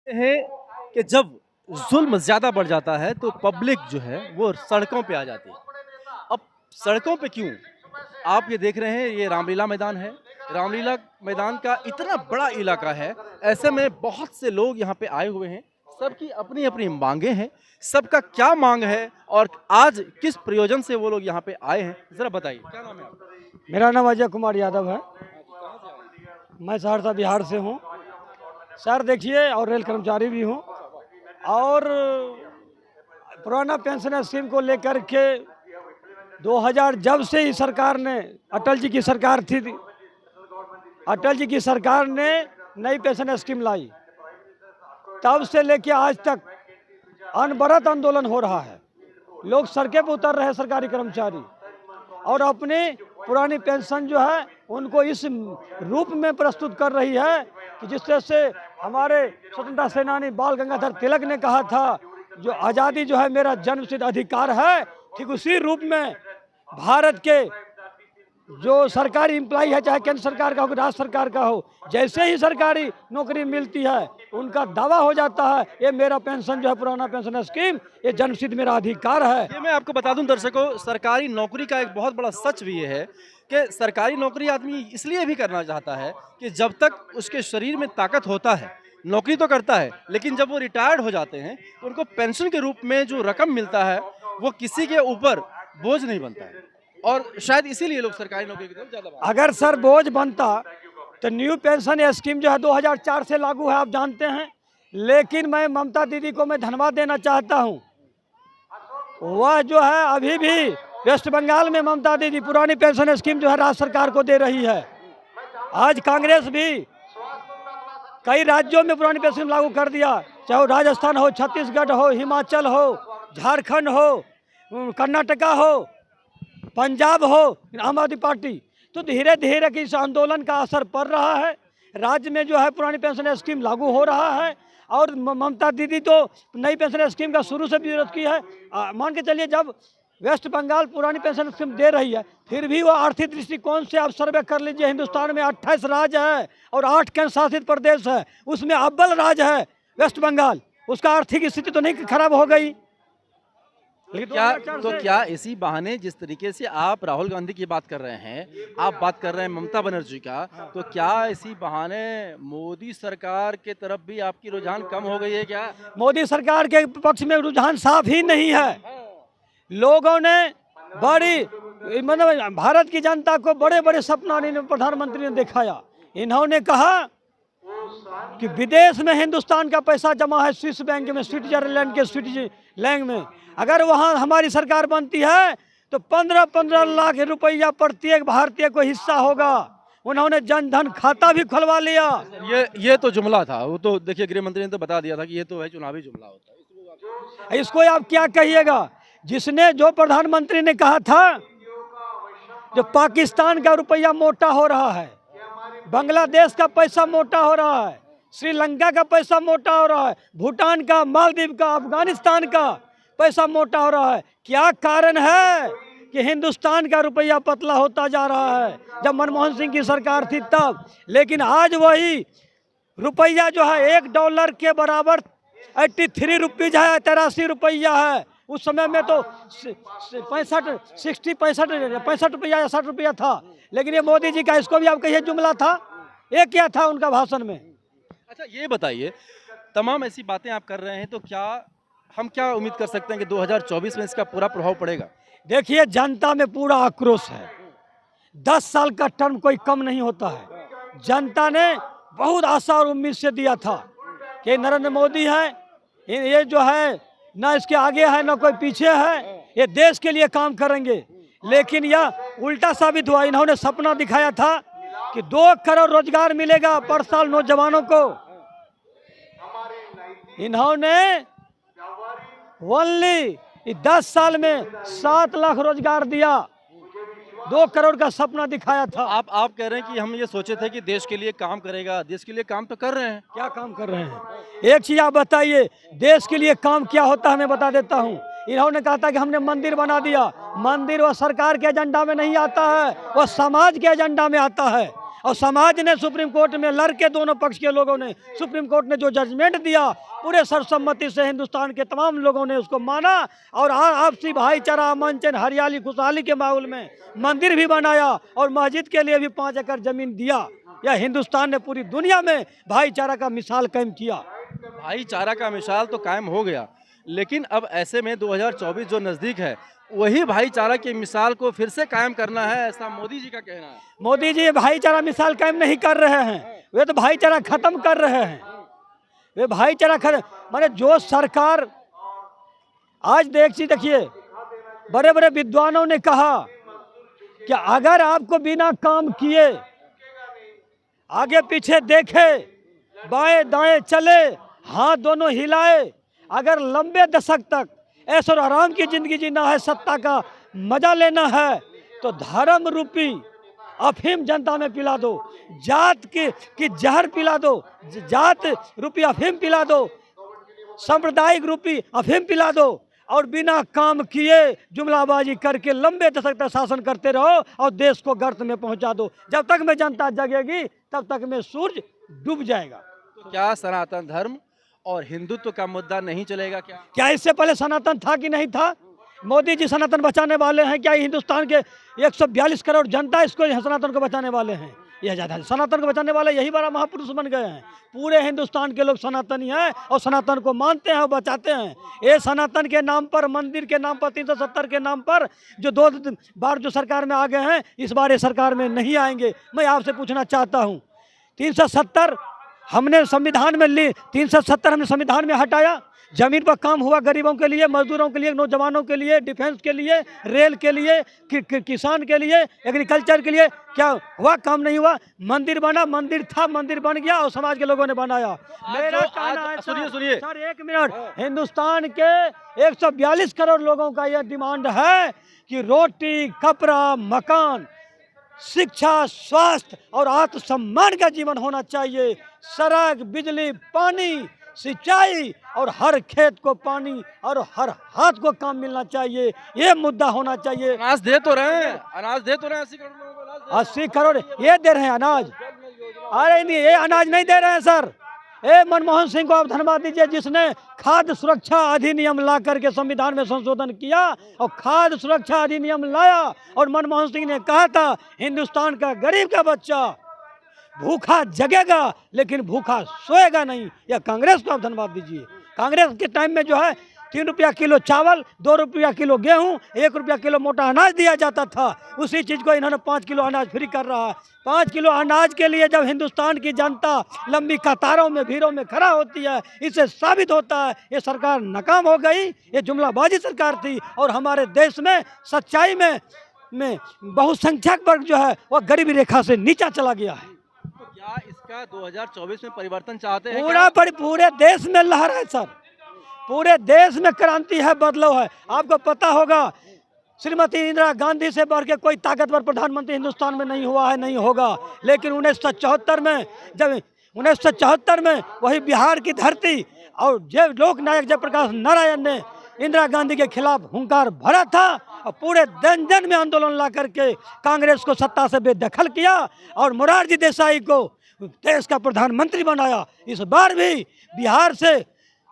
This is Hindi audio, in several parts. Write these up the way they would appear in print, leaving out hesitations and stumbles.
है कि जब जुल्म ज़्यादा बढ़ जाता है तो पब्लिक जो है वो सड़कों पे आ जाती है। अब सड़कों पे क्यों? आप ये देख रहे हैं ये रामलीला मैदान है। रामलीला मैदान का इतना बड़ा इलाका है, ऐसे में बहुत से लोग यहाँ पे आए हुए हैं। सबकी अपनी-अपनी माँगें हैं। सबका क्या माँग है और आज किस प्रयोजन से वो लोग यहाँ पे आए हैं? ज़रा बताइए। क्या नाम है आपका? मेरा नाम अजय कुमार यादव है। हाँ जी, कहाँ से आए हैं? मैं सहरसा बिहार से हूँ। सर देखिए, और रेल कर्मचारी भी हूँ। और पुराना पेंशन स्कीम को लेकर के 2000 जब से ही सरकार ने, अटल जी की सरकार थी, अटल जी की सरकार ने नई पेंशन स्कीम लाई, तब से लेके आज तक अनवरत आंदोलन हो रहा है। लोग सड़कें पर उतर रहे हैं, सरकारी कर्मचारी, और अपनी पुरानी पेंशन जो है उनको इस रूप में प्रस्तुत कर रही है कि जिस तरह से हमारे स्वतंत्रता सेनानी बाल गंगाधर तिलक ने कहा था, जो आज़ादी जो है मेरा जन्मसिद्ध अधिकार है, ठीक उसी रूप में भारत के जो सरकारी एम्प्लॉई है, चाहे केंद्र सरकार का हो राज्य सरकार का हो, जैसे ही सरकारी नौकरी मिलती है उनका दावा हो जाता है ये मेरा पेंशन जो है, पुराना पेंशन स्कीम, ये जन्मसिद्ध मेरा अधिकार है। ये मैं आपको बता दूं दर्शकों, सरकारी नौकरी का एक बहुत बड़ा सच भी ये है कि सरकारी नौकरी आदमी इसलिए भी करना चाहता है कि जब तक उसके शरीर में ताकत होता है, नौकरी तो करता है, लेकिन जब वो रिटायर्ड हो जाते हैं तो उनको पेंशन के रूप में जो रकम मिलता है वो किसी के ऊपर बोझ नहीं बनता है। और शायद इसीलिए लोग सरकारी नौकरी की तरफ ज़्यादा भागते अगर सर बोझ बनता तो न्यू पेंशन स्कीम जो है 2004 से लागू है, आप जानते हैं। लेकिन मैं ममता दीदी को मैं धन्यवाद देना चाहता हूँ। वह जो है अभी भी वेस्ट बंगाल में ममता दीदी पुरानी पेंशन स्कीम जो है राज्य सरकार को दे रही है। आज कांग्रेस भी कई राज्यों में पुरानी पेंशन लागू कर दिया, चाहे वो राजस्थान हो, छत्तीसगढ़ हो, हिमाचल हो, झारखंड हो, कर्नाटका हो, पंजाब हो, आम आदमी पार्टी। तो धीरे धीरे कि इस आंदोलन का असर पड़ रहा है, राज्य में जो है पुरानी पेंशन स्कीम लागू हो रहा है। और ममता दीदी तो नई पेंशन स्कीम का शुरू से विरोध की है। मान के चलिए, जब वेस्ट बंगाल पुरानी पेंशन स्कीम दे रही है, फिर भी वो आर्थिक दृष्टिकोण से आप सर्वे कर लीजिए, हिंदुस्तान में 28 राज्य है और 8 केंद्र शासित प्रदेश है, उसमें अव्वल राज्य है वेस्ट बंगाल। उसका आर्थिक स्थिति तो नहीं खराब हो गई। लेकिन क्या 2004 तो से क्या इसी बहाने जिस तरीके से आप राहुल गांधी की बात कर रहे हैं, आप बात कर रहे हैं ममता बनर्जी का, तो क्या इसी बहाने मोदी सरकार के तरफ भी आपकी रुझान कम हो गई है क्या? मोदी सरकार के पक्ष में रुझान साफ ही नहीं है। लोगों ने बड़ी, मतलब भारत की जनता को बड़े बड़े सपना प्रधानमंत्री ने दिखाया। इन्होंने कहा कि विदेश में हिंदुस्तान का पैसा जमा है, स्विस बैंक में, स्विट्जरलैंड के स्विट्जरलैंड में। अगर वहाँ हमारी सरकार बनती है तो 15-15 लाख रुपया प्रत्येक भारतीय को हिस्सा होगा। उन्होंने जन धन खाता भी खुलवा लिया। ये तो जुमला था, वो तो देखिए गृह मंत्री ने तो बता दिया था कि ये तो है चुनावी जुमला होता है। इसको आप क्या कहिएगा? जिसने, जो प्रधानमंत्री ने कहा था, जो पाकिस्तान का रुपया मोटा हो रहा है, बांग्लादेश का पैसा मोटा हो रहा है, श्रीलंका का पैसा मोटा हो रहा है, भूटान का, मालदीव का, अफगानिस्तान का पैसा मोटा हो रहा है। क्या कारण है कि हिंदुस्तान का रुपया पतला होता जा रहा है? जब मनमोहन सिंह की सरकार थी तब। लेकिन आज वही रुपया जो है $1 के बराबर 83 रुपीज है, 83 रुपया है। उस समय में तो 65 रुपया या 60 रुपया था। लेकिन ये मोदी जी का, इसको भी आप कहिए जुमला था, ये क्या था उनका भाषण में? अच्छा ये बताइए, तमाम ऐसी बातें आप कर रहे हैं तो क्या उम्मीद कर सकते हैं कि 2024 में इसका पूरा प्रभाव पड़ेगा? देखिए, जनता में पूरा आक्रोश है। 10 साल का टर्म कोई कम नहीं होता है। जनता ने बहुत आशा और उम्मीद से दिया था कि नरेंद्र मोदी है, ये जो है ना इसके आगे है ना कोई पीछे है, ये देश के लिए काम करेंगे। लेकिन यह उल्टा साबित हुआ। इन्होंने सपना दिखाया था कि 2 करोड़ रोजगार मिलेगा पर साल नौजवानों को। इन्होंने ओनली 10 साल में 7 लाख रोजगार दिया, 2 करोड़ का सपना दिखाया था। आप कह रहे हैं कि हम ये सोचे थे कि देश के लिए काम करेगा, देश के लिए काम तो कर रहे हैं। क्या काम कर रहे हैं? एक चीज आप बताइए, देश के लिए काम क्या होता है मैं बता देता हूँ। इन्होंने कहा था कि हमने मंदिर बना दिया। मंदिर वह सरकार के एजेंडा में नहीं आता है, वह समाज के एजेंडा में आता है। और समाज ने सुप्रीम कोर्ट में लड़ के दोनों पक्ष के लोगों ने सुप्रीम कोर्ट ने जो जजमेंट दिया पूरे सर्वसम्मति से हिंदुस्तान के तमाम लोगों ने उसको माना और आपसी भाईचारा मंचन हरियाली खुशहाली के माहौल में मंदिर भी बनाया और मस्जिद के लिए भी 5 एकड़ जमीन दिया। यह हिंदुस्तान ने पूरी दुनिया में भाईचारा का मिसाल कायम किया। भाईचारा का मिसाल तो कायम हो गया, लेकिन अब ऐसे में 2024 जो नज़दीक है वही भाईचारा की मिसाल को फिर से कायम करना है, ऐसा मोदी जी का कहना है। मोदी जी भाईचारा मिसाल कायम नहीं कर रहे हैं, वे तो भाईचारा खत्म कर रहे हैं। वे भाईचारा खत्म माने जो सरकार आज देखिए बड़े बड़े विद्वानों ने कहा कि अगर आपको बिना काम किए आगे पीछे देखे बाएं दाएं चले हाथ दोनों हिलाए अगर लंबे दशक तक ऐश और आराम की जिंदगी जीना है, सत्ता का मजा लेना है तो धर्म रूपी अफीम जनता में पिला दो, जात की जहर पिला दो, जात रूपी अफीम पिला दो, सांप्रदायिक रूपी अफीम पिला दो और बिना काम किए जुमलाबाजी करके लंबे दशक तक शासन करते रहो और देश को गर्त में पहुंचा दो। जब तक में जनता जगेगी तब तक में सूरज डूब जाएगा। तो क्या सनातन धर्म और हिंदुत्व का मुद्दा नहीं चलेगा? क्या इससे पहले सनातन था कि नहीं था? मोदी जी सनातन बचाने वाले हैं क्या? हिंदुस्तान के 142 करोड़ जनता इसको सनातन को बचाने वाले हैं? यह ज़्यादा सनातन को बचाने वाले यही बड़ा महापुरुष बन गए हैं। पूरे हिंदुस्तान के लोग सनातनी हैं और सनातन को मानते हैं और बचाते हैं। ये सनातन के नाम पर, मंदिर के नाम पर, 370 के नाम पर जो 2 बार जो सरकार में आ गए हैं, इस बार ये सरकार में नहीं आएंगे। मैं आपसे पूछना चाहता हूँ 370 हमने संविधान में ली, 370 हमने संविधान में हटाया। जमीन पर काम हुआ गरीबों के लिए, मजदूरों के लिए, नौजवानों के लिए, डिफेंस के लिए, रेल के लिए, किसान के लिए, एग्रीकल्चर के लिए क्या हुआ? काम नहीं हुआ। मंदिर बना, मंदिर था, मंदिर बन गया और समाज के लोगों ने बनाया। मेरा कहना है सुनिए सर, 1 मिनट, हिंदुस्तान के 142 करोड़ लोगों का यह डिमांड है कि रोटी, कपड़ा, मकान, शिक्षा, स्वास्थ्य और आत्मसम्मान का जीवन होना चाहिए। सड़क, बिजली, पानी, सिंचाई और हर खेत को पानी और हर हाथ को काम मिलना चाहिए। ये मुद्दा होना चाहिए। अनाज दे तो रहे हैं, 80 करोड़ लोगों को 80 करोड़ ये दे रहे हैं अनाज। अरे नहीं, ये अनाज नहीं दे रहे हैं सर। ए मनमोहन सिंह को आप धन्यवाद दीजिए जिसने खाद्य सुरक्षा अधिनियम ला करके संविधान में संशोधन किया और खाद्य सुरक्षा अधिनियम लाया। और मनमोहन सिंह ने कहा था हिंदुस्तान का गरीब का बच्चा भूखा जगेगा लेकिन भूखा सोएगा नहीं। यह कांग्रेस को आप धन्यवाद दीजिए। कांग्रेस के टाइम में जो है 3 रुपया किलो चावल, 2 रुपया किलो गेहूं, 1 रुपया किलो मोटा अनाज दिया जाता था। उसी चीज़ को इन्होंने 5 किलो अनाज फ्री कर रहा है। 5 किलो अनाज के लिए जब हिंदुस्तान की जनता लंबी कतारों में, भीड़ों में खड़ा होती है, इससे साबित होता है ये सरकार नाकाम हो गई। ये जुमलाबाजी सरकार थी और हमारे देश में सच्चाई में बहुसंख्यक वर्ग जो है वह गरीबी रेखा से नीचा चला गया है। तो क्या इसका 2024 में परिवर्तन चाहते हैं? पूरे देश में लहर है सर, पूरे देश में क्रांति है, बदलाव है। आपको पता होगा श्रीमती इंदिरा गांधी से बढ़ के कोई ताकतवर प्रधानमंत्री हिंदुस्तान में नहीं हुआ है, नहीं होगा। लेकिन 1974 में जब 1974 में वही बिहार की धरती और जय लोक नायक जयप्रकाश नारायण ने इंदिरा गांधी के खिलाफ हुंकार भरा था और पूरे जन में आंदोलन ला करके कांग्रेस को सत्ता से बेदखल किया और मोरारजी देसाई को देश का प्रधानमंत्री बनाया। इस बार भी बिहार से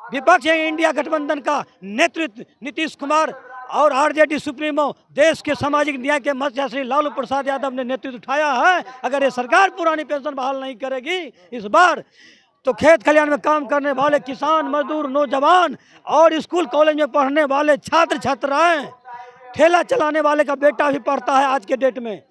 विपक्ष इंडिया गठबंधन का नेतृत्व नीतीश कुमार और आरजेडी सुप्रीमो देश के सामाजिक न्याय के मंत्री श्री लालू प्रसाद यादव ने नेतृत्व उठाया है। अगर ये सरकार पुरानी पेंशन बहाल नहीं करेगी इस बार तो खेत खलिहान में काम करने वाले किसान, मजदूर, नौजवान और स्कूल कॉलेज में पढ़ने वाले छात्र छात्राएं, ठेला चलाने वाले का बेटा भी पढ़ता है आज के डेट में,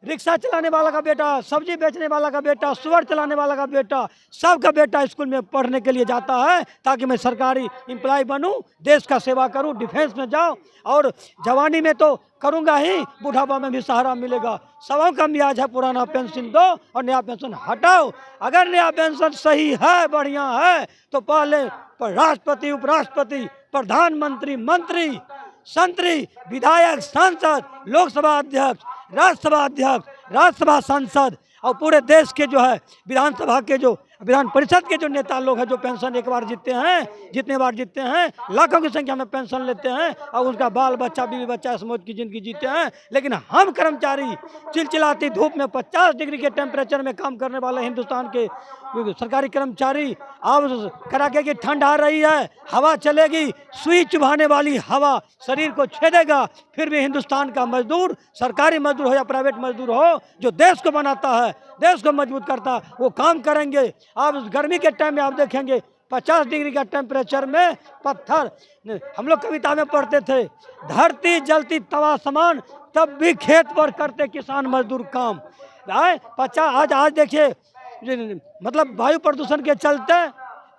रिक्शा चलाने वाला का बेटा, सब्जी बेचने वाला का बेटा, सुअर चलाने वाला का बेटा, सबका बेटा स्कूल में पढ़ने के लिए जाता है ताकि मैं सरकारी एम्प्लॉय बनूं, देश का सेवा करूं, डिफेंस में जाऊं और जवानी में तो करूंगा ही, बुढ़ापा में भी सहारा मिलेगा। सबों का ब्याज है, पुराना पेंशन दो और नया पेंशन हटाओ। अगर नया पेंशन सही है, बढ़िया है तो पहले राष्ट्रपति, उपराष्ट्रपति, प्रधानमंत्री, मंत्री, संतरी, विधायक, सांसद, लोकसभा अध्यक्ष, राज्यसभा अध्यक्ष, राज्यसभा सांसद और पूरे देश के जो है विधानसभा के जो विधान परिषद के जो नेता लोग हैं जो पेंशन एक बार जीतते हैं, जितने बार जीतते हैं, लाखों की संख्या में पेंशन लेते हैं और उनका बाल बच्चा बीवी बच्चा इस मौज की जिंदगी जीते हैं। लेकिन हम कर्मचारी चिलचिलाती धूप में 50 डिग्री के टेम्परेचर में काम करने वाले हिंदुस्तान के सरकारी कर्मचारी, अब कड़ाके की ठंड आ रही है, हवा चलेगी, सुई चुभाने वाली हवा शरीर को छेदेगा, फिर भी हिंदुस्तान का मजदूर, सरकारी मजदूर हो या प्राइवेट मजदूर हो, जो देश को बनाता है, देश को मजबूत करता है, वो काम करेंगे। आप गर्मी के टाइम में आप देखेंगे 50 डिग्री का टेम्परेचर में पत्थर, हम लोग कविता में पढ़ते थे, धरती जलती तवा समान तब भी खेत पर करते किसान मजदूर काम। आज देखिए मतलब वायु प्रदूषण के चलते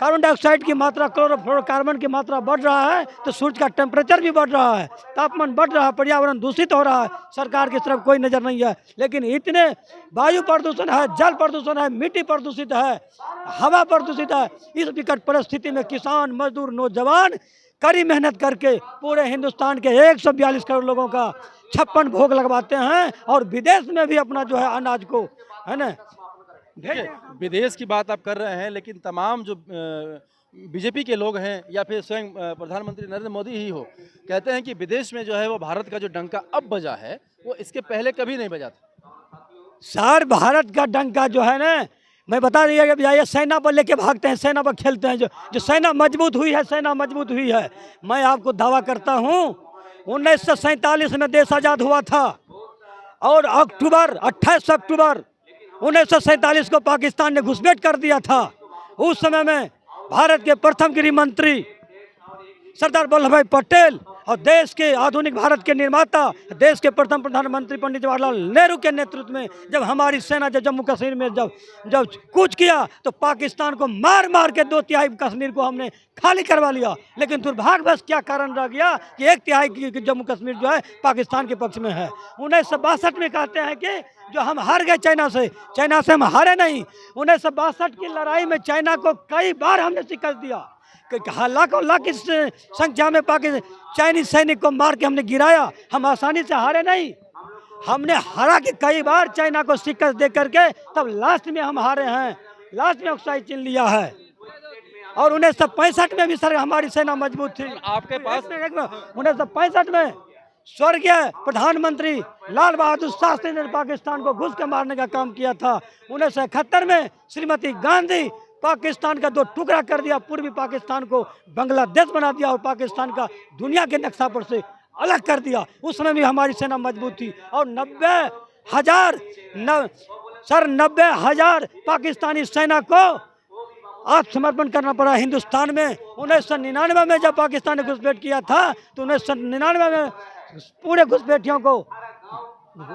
कार्बन डाइऑक्साइड की मात्रा, क्लोरोफ्लोरोकार्बन की मात्रा बढ़ रहा है, तो सूर्य का टेम्परेचर भी बढ़ रहा है, तापमान बढ़ रहा है, पर्यावरण दूषित हो रहा है। सरकार की तरफ कोई नज़र नहीं है, लेकिन इतने वायु प्रदूषण है, जल प्रदूषण है, मिट्टी प्रदूषित है, हवा प्रदूषित है। इस विकट परिस्थिति में किसान मजदूर नौजवान कड़ी मेहनत करके पूरे हिंदुस्तान के 142 करोड़ लोगों का 56 भोग लगवाते हैं और विदेश में भी अपना जो है अनाज को, है ना, विदेश की बात आप कर रहे हैं, लेकिन तमाम जो बीजेपी के लोग हैं या फिर स्वयं प्रधानमंत्री नरेंद्र मोदी ही हो, कहते हैं कि विदेश में जो है वो भारत का जो डंका अब बजा है वो इसके पहले कभी नहीं बजा था। सर भारत का डंका जो है ना, मैं बता दिया कि ये सेना पर लेके भागते हैं, सेना पर खेलते हैं, जो सेना मजबूत हुई है, सेना मजबूत हुई है। मैं आपको दावा करता हूँ 1947 में देश आज़ाद हुआ था और 28 अक्टूबर 1947 को पाकिस्तान ने घुसपैठ कर दिया था। उस समय में भारत के प्रथम गृह मंत्री सरदार वल्लभ भाई पटेल और देश के आधुनिक भारत के निर्माता, देश के प्रथम प्रधानमंत्री पंडित जवाहरलाल नेहरू के नेतृत्व में जब हमारी सेना जब जम्मू कश्मीर में जब कूच किया तो पाकिस्तान को मार मार के 2/3 कश्मीर को हमने खाली करवा लिया। लेकिन दुर्भाग्यवश क्या कारण रह गया कि 1/3 जम्मू कश्मीर जो है पाकिस्तान के पक्ष में है। 1962 में कहते हैं कि जो हम हार गए चाइना से हम हारे नहीं। 1962 की लड़ाई में चाइना को कई बार हमने शिकस्त दिया, लाखों लाख की संख्या में चाइनीज सैनिक को मार के हमने गिराया। हम आसानी से हारे नहीं, हमने हरा के कई बार चाइना को शिकस्त दे करके तब लास्ट में हम हारे हैं, लास्ट में ऑक्साइड चिन लिया है। और 1965 में भी सर हमारी सेना मजबूत थी। आपके पास 1965 में स्वर्गीय प्रधानमंत्री लाल बहादुर शास्त्री ने पाकिस्तान को घुस के मारने का काम किया था। 1971 में श्रीमती गांधी पाकिस्तान का 2 टुकड़ा कर दिया, पूर्वी पाकिस्तान को बांग्लादेश बना दिया और पाकिस्तान का दुनिया के नक्शा पर से अलग कर दिया। उस समय भी हमारी सेना मजबूत थी और 90,000 पाकिस्तानी सेना को आत्मसमर्पण करना पड़ा हिंदुस्तान में। 1999 में जब पाकिस्तान ने घुसपैठ किया था तो 1999 में पूरे घुसपैठियों को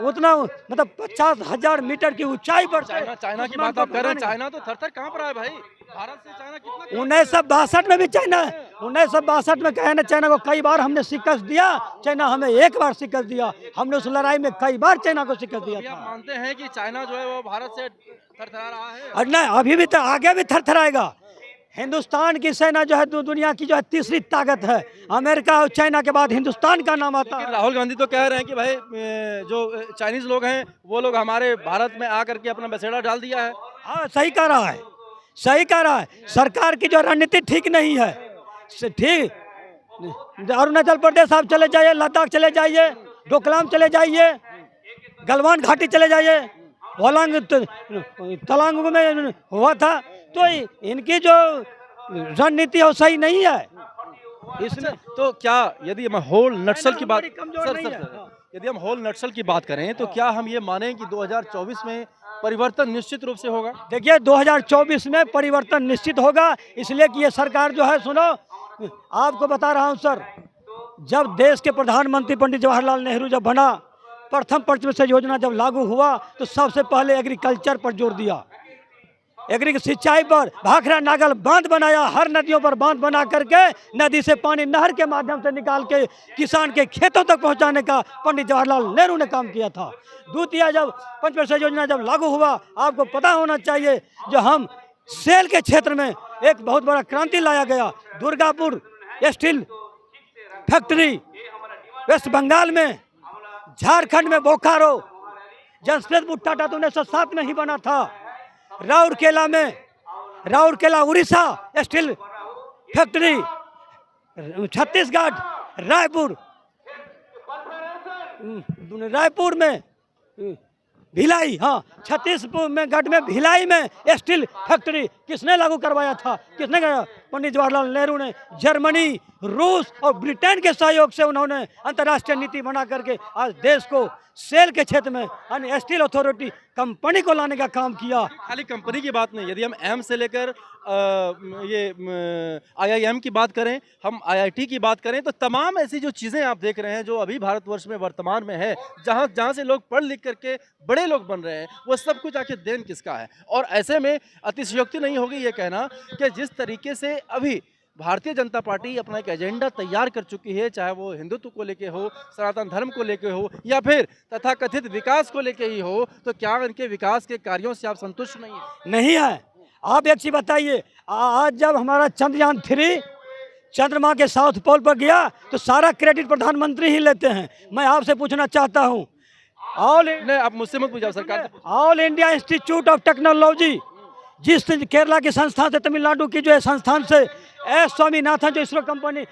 उतना मतलब 50,000 मीटर की ऊंचाई पर चाइना की बात आप कर रहे हैं, चाइना तो थर-थर कांप रहा है भाई। भारत से चाइना कितना 1962 में भी चाइना है, 1962 में कहे ना चाइना को कई बार हमने शिकस्त दिया, चाइना हमें एक बार शिकस्त दिया। हमने उस लड़ाई में कई बार चाइना को शिकस्त दिया था। आप मानते हैं कि चाइना जो है वो भारत से थरथरा रहा है? और नहीं, अभी भी तो आगे भी थरथराएगा। हिंदुस्तान की सेना जो है दुनिया की जो है तीसरी ताकत है। अमेरिका और चाइना के बाद हिंदुस्तान का नाम आता है। राहुल गांधी तो कह रहे हैं कि भाई जो चाइनीज लोग हैं वो लोग हमारे भारत में आकर के अपना बसेड़ा डाल दिया है। हाँ सही कह रहा है, सही कह रहा है। सरकार की जो रणनीति ठीक नहीं है। ठीक, अरुणाचल प्रदेश आप चले जाइए, लद्दाख चले जाइए, डोकलाम चले जाइए, गलवान घाटी चले जाइए, तलांग में हुआ था। तो इनकी जो रणनीति है सही नहीं है। इसमें तो क्या यदि हम होल नक्सल की बात यदि हम होल नक्सल की बात करें तो क्या हम ये मानें कि 2024 में परिवर्तन निश्चित रूप से होगा? देखिए 2024 में परिवर्तन निश्चित होगा, इसलिए कि ये सरकार जो है, सुनो आपको बता रहा हूँ सर, जब देश के प्रधानमंत्री पंडित जवाहरलाल नेहरू जब बना, प्रथम पंचवर्षीय योजना जब लागू हुआ तो सबसे पहले एग्रीकल्चर पर जोर दिया, सिंचाई पर भाखड़ा नागल बांध बनाया, हर नदियों पर बांध बना करके नदी से पानी नहर के माध्यम से निकाल के किसान के खेतों तक पहुंचाने का पंडित जवाहरलाल नेहरू ने काम किया था। द्वितीय जब पंचवर्षीय योजना जब लागू हुआ, आपको पता होना चाहिए जो हम सेल के क्षेत्र में एक बहुत बड़ा क्रांति लाया गया। Durgapur steel factory West Bengal में, झारखंड में बोकारो, जमशेदपुर टाटा तो 1907 में ही बना था, राउरकेला में राउरकेला उड़ीसा स्टील फैक्ट्री, छत्तीसगढ़ रायपुर में भिलाई, हाँ छत्तीसगढ़ में गढ़ में भिलाई में स्टील फैक्ट्री किसने लागू करवाया था? किसने कराया? पंडित जवाहरलाल नेहरू ने। जर्मनी, रूस और ब्रिटेन के सहयोग से उन्होंने अंतर्राष्ट्रीय नीति बना करके आज देश को सेल के क्षेत्र में यानी स्टील अथॉरिटी कंपनी को लाने का काम किया। खाली कंपनी की बात नहीं, यदि हम एम्स से लेकर IIM की बात करें, हम IIT की बात करें, तो तमाम ऐसी जो चीज़ें आप देख रहे हैं जो अभी भारतवर्ष में वर्तमान में है, जहाँ से लोग पढ़ लिख करके बड़े लोग बन रहे हैं, वो सब कुछ आखिर देन किसका है? और ऐसे में अतिशयोक्ति नहीं होगी ये कहना कि जिस तरीके से अभी भारतीय जनता पार्टी अपना एक एजेंडा तैयार कर चुकी है, चाहे वो हिंदुत्व को लेके हो, सनातन धर्म को लेके हो, या फिर तथाकथित विकास को लेके ही हो, तो क्या इनके विकास के कार्यों से आप संतुष्ट नहीं है? नहीं है। आप एक चीज बताइए, आज जब हमारा चंद्रयान 3 चंद्रमा के साउथ पोल पर गया तो सारा क्रेडिट प्रधानमंत्री ही लेते हैं। मैं आपसे पूछना चाहता हूँ, आप मुझसे मत पूछो, सरकार all India institute of technology, जिस केरला की संस्थान से, तमिलनाडु की जो है संस्थान से एस स्वामीनाथन जो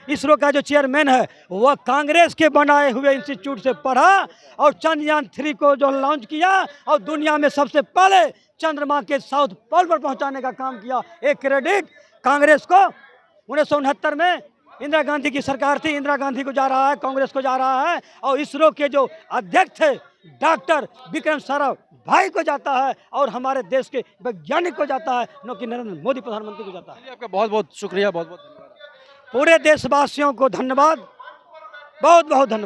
इसरो का जो चेयरमैन है, वह कांग्रेस के बनाए हुए इंस्टीट्यूट से पढ़ा और चंद्रयान 3 को जो लॉन्च किया और दुनिया में सबसे पहले चंद्रमा के साउथ पोल पर पहुंचाने का काम किया। एक क्रेडिट कांग्रेस को 1969 में इंदिरा गांधी की सरकार थी, इंदिरा गांधी को जा रहा है, कांग्रेस को जा रहा है, और इसरो के जो अध्यक्ष थे डॉक्टर विक्रम साराभाई को जाता है और हमारे देश के वैज्ञानिक को जाता है, न कि नरेंद्र मोदी प्रधानमंत्री को जाता है। आपका बहुत बहुत शुक्रिया, बहुत बहुत धन्यवाद। पूरे देशवासियों को धन्यवाद, बहुत बहुत धन्यवाद।